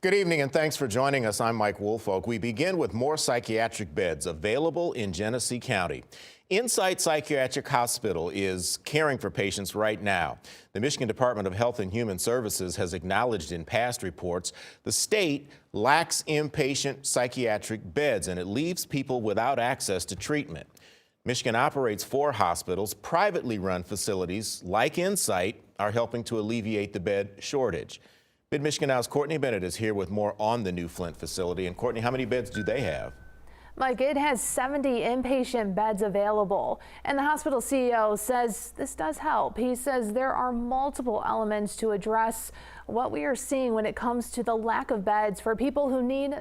Good evening and thanks for joining us. I'm Mike Woolfolk. We begin with more psychiatric beds available in Genesee County. Insight Psychiatric Hospital is caring for patients right now. The Michigan Department of Health and Human Services has acknowledged in past reports the state lacks inpatient psychiatric beds and it leaves people without access to treatment. Michigan operates 4 hospitals. Privately run facilities like Insight are helping to alleviate the bed shortage. Mid-MichiganNow's Courtney Bennett is here with more on the new Flint facility. And Courtney, how many beds do they have? Mike, it has 70 inpatient beds available, and the hospital CEO says this does help. He says there are multiple elements to address what we are seeing when it comes to the lack of beds for people who need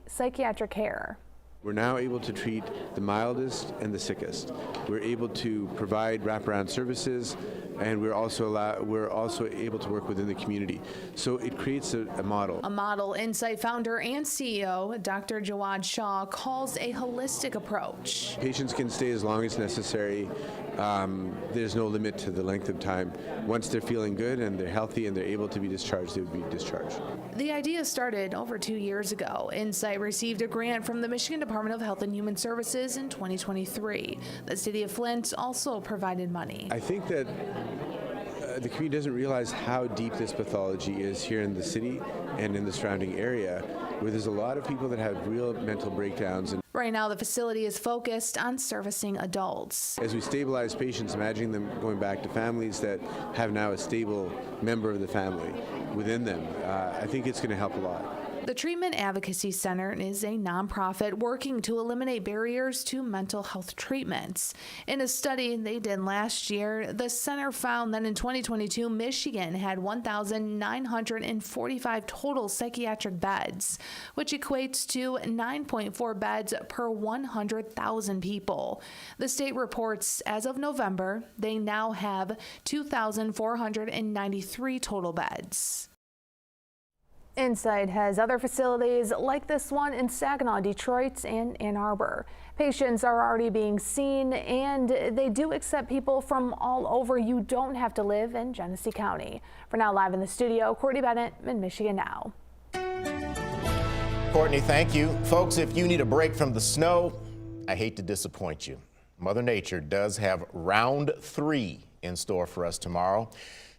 psychiatric care. We're now able to treat the mildest and the sickest. We're able to provide wraparound services, and we're also able to work within the community. So it creates a model. A model Insight founder and CEO, Dr. Jawad Shah, calls a holistic approach. Patients can stay as long as necessary. There's no limit to the length of time. Once they're feeling good and they're healthy and they're able to be discharged, they would be discharged. The idea started over 2 years ago. Insight received a grant from the Michigan Department of Health and Human Services in 2023. The city of Flint also provided money. I think that the community doesn't realize how deep this pathology is here in the city and in the surrounding area, where there's a lot of people that have real mental breakdowns. Right now, the facility is focused on servicing adults. As we stabilize patients, imagining them going back to families that have now a stable member of the family within them, I think it's going to help a lot. The Treatment Advocacy Center is a nonprofit working to eliminate barriers to mental health treatments. In a study they did last year, the center found that in 2022, Michigan had 1,945 total psychiatric beds, which equates to 9.4 beds per 100,000 people. The state reports as of November, they now have 2,493 total beds. Insight has other facilities like this one in Saginaw, Detroit, and Ann Arbor. Patients are already being seen, and they do accept people from all over. You don't have to live in Genesee County. For now, live in the studio, Courtney Bennett, Mid-Michigan Now. Courtney, thank you. Folks, if you need a break from the snow, I hate to disappoint you. Mother Nature does have round 3 in store for us tomorrow.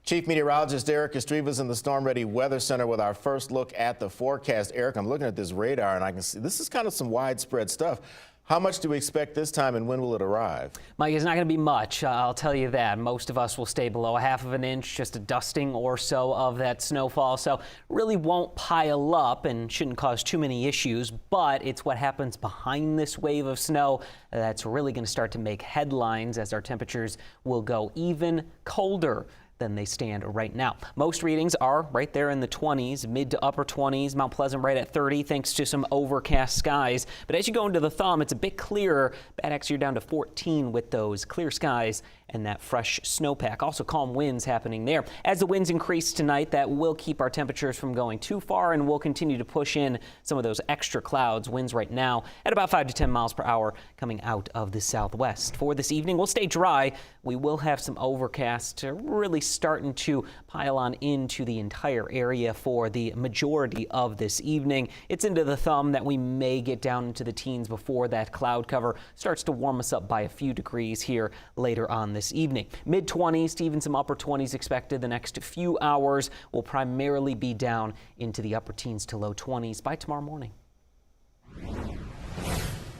Chief Meteorologist Eric Estreva's in the Storm Ready Weather Center with our first look at the forecast. Eric, I'm looking at this radar and I can see this is kind of some widespread stuff. How much do we expect this time and when will it arrive? Mike, it's not going to be much, I'll tell you that. Most of us will stay below 1/2 of an inch, just a dusting or so of that snowfall. So really won't pile up and shouldn't cause too many issues, but it's what happens behind this wave of snow that's really going to start to make headlines as our temperatures will go even colder than they stand right now. Most readings are right there in the 20s, mid to upper 20s. Mount Pleasant right at 30 thanks to some overcast skies. But as you go into the thumb, it's a bit clearer. Bad X, you're down to 14 with those clear skies and that fresh snowpack. Also calm winds happening there. As the winds increase tonight, that will keep our temperatures from going too far and will continue to push in some of those extra clouds. Winds right now at about 5 to 10 miles per hour coming out of the southwest. For this evening, we'll stay dry. We will have some overcast really starting to pile on into the entire area for the majority of this evening. It's into the thumb that we may get down into the teens before that cloud cover starts to warm us up by a few degrees here later on this evening. Mid-20s to even some upper 20s expected the next few hours. Will primarily be down into the upper teens to low 20s by tomorrow morning.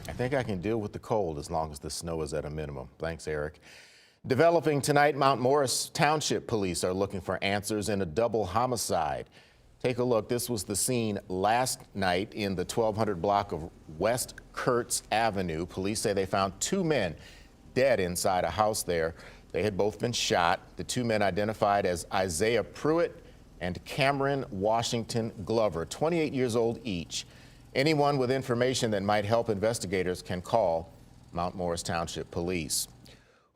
I think I can deal with the cold as long as the snow is at a minimum. Thanks, Eric. Developing tonight, Mount Morris Township Police are looking for answers in a double homicide. Take a look. This was the scene last night in the 1200 block of West Kurtz Avenue. Police say they found 2 men dead inside a house there. They had both been shot. The 2 men identified as Isaiah Pruitt and Cameron Washington Glover, 28 years old each. Anyone with information that might help investigators can call Mount Morris Township Police.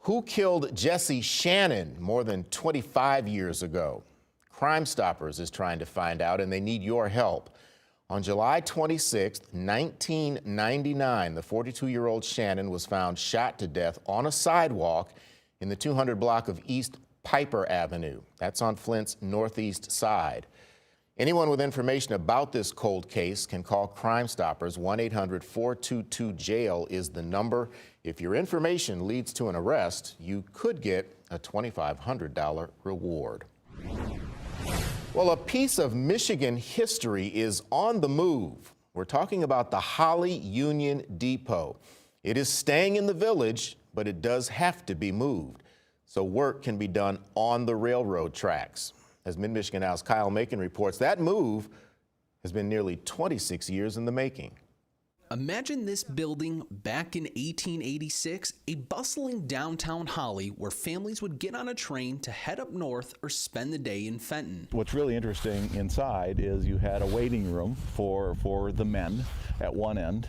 Who killed Jesse Shannon more than 25 years ago? Crime Stoppers is trying to find out, and they need your help. On July 26, 1999, the 42-year-old Shannon was found shot to death on a sidewalk in the 200 block of East Piper Avenue. That's on Flint's northeast side. Anyone with information about this cold case can call Crime Stoppers. 1-800-422-JAIL is the number. If your information leads to an arrest, you could get a $2,500 reward. Well, a piece of Michigan history is on the move. We're talking about the Holly Union Depot. It is staying in the village, but it does have to be moved, so work can be done on the railroad tracks. As Mid-MichiganNow's Kyle Macon reports, that move has been nearly 26 years in the making. Imagine this building back in 1886, a bustling downtown Holly where families would get on a train to head up north or spend the day in Fenton. What's really interesting inside is you had a waiting room for the men at one end,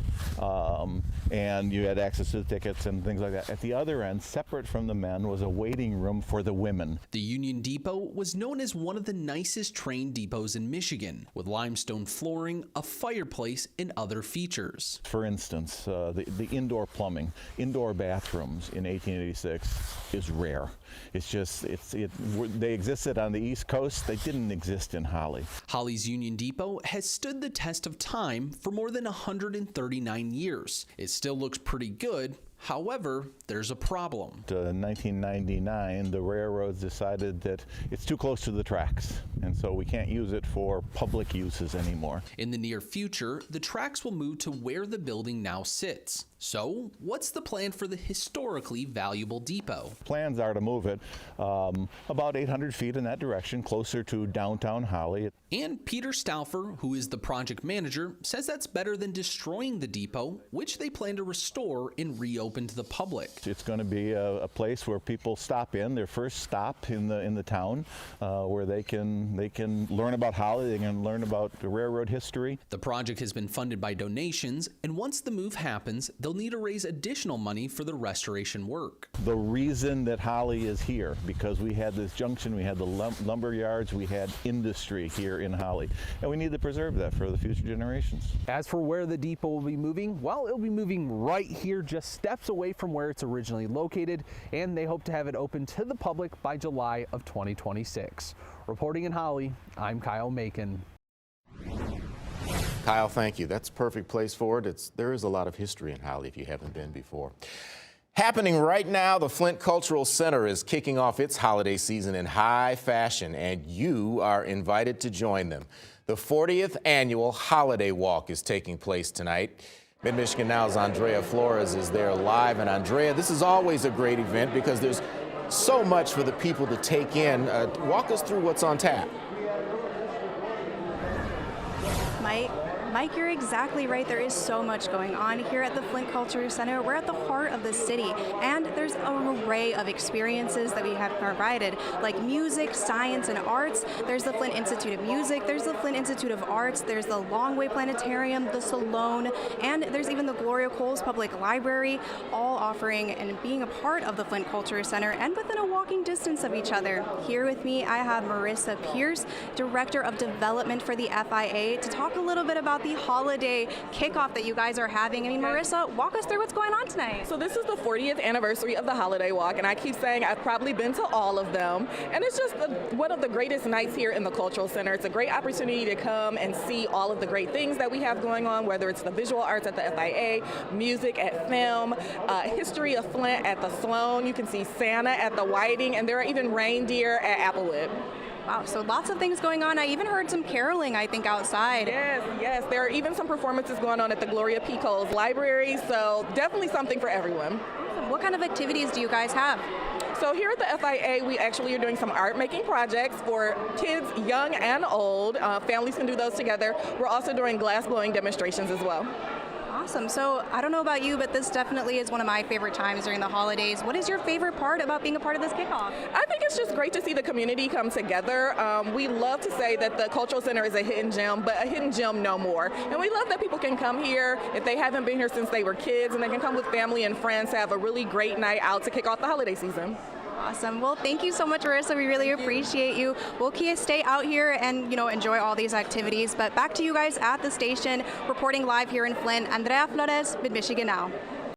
and you had access to the tickets and things like that. At the other end, separate from the men, was a waiting room for the women. The Union Depot was known as one of the nicest train depots in Michigan, with limestone flooring, a fireplace, and other features. For instance, the indoor plumbing, indoor bathrooms in 1886 is rare. It's just, they existed on the East Coast. They didn't exist in Holly. Holly's Union Depot has stood the test of time for more than 139 years. It still looks pretty good. However, there's a problem. In 1999, the railroads decided that it's too close to the tracks, and so we can't use it for public uses anymore. In the near future, the tracks will move to where the building now sits. So, what's the plan for the historically valuable depot? Plans are to move it about 800 feet in that direction, closer to downtown Holly. And Peter Stauffer, who is the project manager, says that's better than destroying the depot, which they plan to restore and reopen to the public. It's going to be a place where people stop in, their first stop in the town, where they can learn about Holly, they can learn about the railroad history. The project has been funded by donations, and once the move happens, they'll need to raise additional money for the restoration work. The reason that Holly is here, because we had this junction, we had the lumber yards, we had industry here in Holly, and we need to preserve that for the future generations. As for where the depot will be moving, well, it'll be moving right here, just steps away from where it's originally located, and they hope to have it open to the public by July of 2026. Reporting in Holly, I'm Kyle Macon. Kyle, thank you. That's a perfect place for it. There is a lot of history in Holly if you haven't been before. Happening right now, the Flint Cultural Center is kicking off its holiday season in high fashion, and you are invited to join them. The 40th annual Holiday Walk is taking place tonight. Mid-MichiganNow's Andrea Flores is there live. And Andrea, this is always a great event because there's so much for the people to take in. Walk us through what's on tap. Mike, you're exactly right. There is so much going on here at the Flint Culture Center. We're at the heart of the city, and there's an array of experiences that we have provided, like music, science, and arts. There's the Flint Institute of Music, there's the Flint Institute of Arts, there's the Longway Planetarium, the Salone, and there's even the Gloria Coles Public Library, all offering and being a part of the Flint Culture Center and within a walking distance of each other. Here with me, I have Marissa Pierce, Director of Development for the FIA, to talk a little bit about the holiday kickoff that you guys are having. I mean, Marissa, walk us through what's going on tonight. So this is the 40th anniversary of the Holiday Walk, and I keep saying I've probably been to all of them, and it's just one of the greatest nights here in the Cultural Center. It's a great opportunity to come and see all of the great things that we have going on, whether it's the visual arts at the FIA, music at film, history of Flint at the Sloan. You can see Santa at the Whiting, and there are even reindeer at Applewood. Wow, so lots of things going on. I even heard some caroling, I think, outside. Yes. There are even some performances going on at the Gloria P. Coles Library, so definitely something for everyone. What kind of activities do you guys have? So here at the FIA, we actually are doing some art making projects for kids young and old. Families can do those together. We're also doing glass blowing demonstrations as well. Awesome. So I don't know about you, but this definitely is one of my favorite times during the holidays. What is your favorite part about being a part of this kickoff? I think it's just great to see the community come together. We love to say that the Cultural Center is a hidden gem, but a hidden gem no more. And we love that people can come here if they haven't been here since they were kids, and they can come with family and friends to have a really great night out to kick off the holiday season. Awesome. Well, thank you so much, Marissa. We really appreciate you. We'll stay out here and, enjoy all these activities. But back to you guys at the station, reporting live here in Flint. Andrea Flores, Mid-MichiganNow.